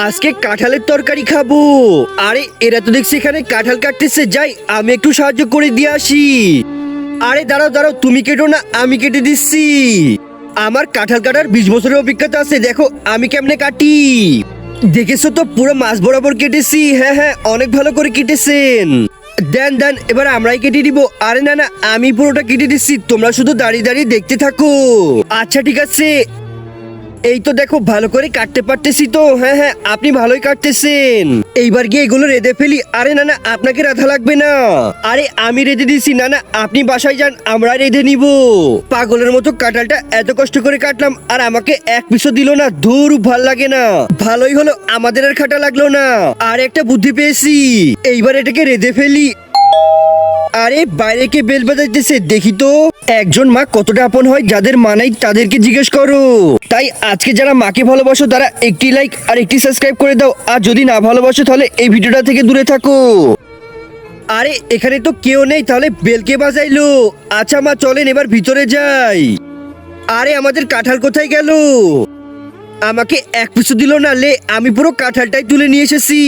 আজকে কাঁঠালের তরকারি খাবো। আরে এরা তো দেখছি এখানে কাঁঠাল কাটতেছে, যাই আমি একটু সাহায্য করে দিয়ে আসি। আরে দাঁড়াও দাঁড়াও, তুমি কেটো না, আমি কেটে দিচ্ছি। আমার কাঁঠাল কাটার 20 বছরের অভিজ্ঞতা আছে, দেখো আমি কেমনে কাটি। দেখেছো তো পুরো মাছ বরাবর কেটেছি। হ্যাঁ হ্যাঁ, অনেক ভালো করে কেটেছেন। দেন দেন, এবার আমরাই কেটে দিব। আরে না না, আমি পুরোটা কেটে দিচ্ছি, তোমরা শুধু দাঁড়িয়ে দাঁড়িয়ে দেখতে থাকো। আচ্ছা ঠিক আছে। এই তো দেখো ভালো করে কাটতে পারতেছি তো। হ্যাঁ হ্যাঁ, আপনি ভালোই কাটতেছেন। এইবার গিয়ে এগুলো রেঁধে ফেলি। আরে না না, আপনাকে রাধা লাগবে না। আরে আমি রেঁধে দিছি। না না, আপনি বাসায় যান, আমরা রেঁধে নিব। পাগলের মতো কাঁঠালটা এত কষ্ট করে কাটলাম, আর আমাকে এক পিসও দিল না। ধুর, ভাল লাগে না। ভালোই হলো আমাদের আর খাটা লাগলো না। আর একটা বুদ্ধি পেয়েছি, এইবার এটাকে রেঁধে ফেলি। আরে বাইরে কে বেল বাজাইতেছে দেখি তো। একজন মা কতটা আপন হয়, যাদের মা নাই তাদেরকে জিজ্ঞেস করো। তাই আজকে যারা মাকে ভালোবাসো তারা একটি লাইক আর একটি সাবস্ক্রাইব করে দাও, আর যদি না ভালোবাসো তাহলে এই ভিডিওটা থেকে দূরে থাকো। আরে এখানে তো কেউ নেই, তাহলে বেল কে বাজাইলো? আচ্ছা মা, চলেন এবার ভিতরে যাই। আরে আমাদের কাঁঠাল কোথায় গেল? আমাকে এক পিছু দিল না, লে আমি পুরো কাঁঠালটাই তুলে নিয়ে এসেছি।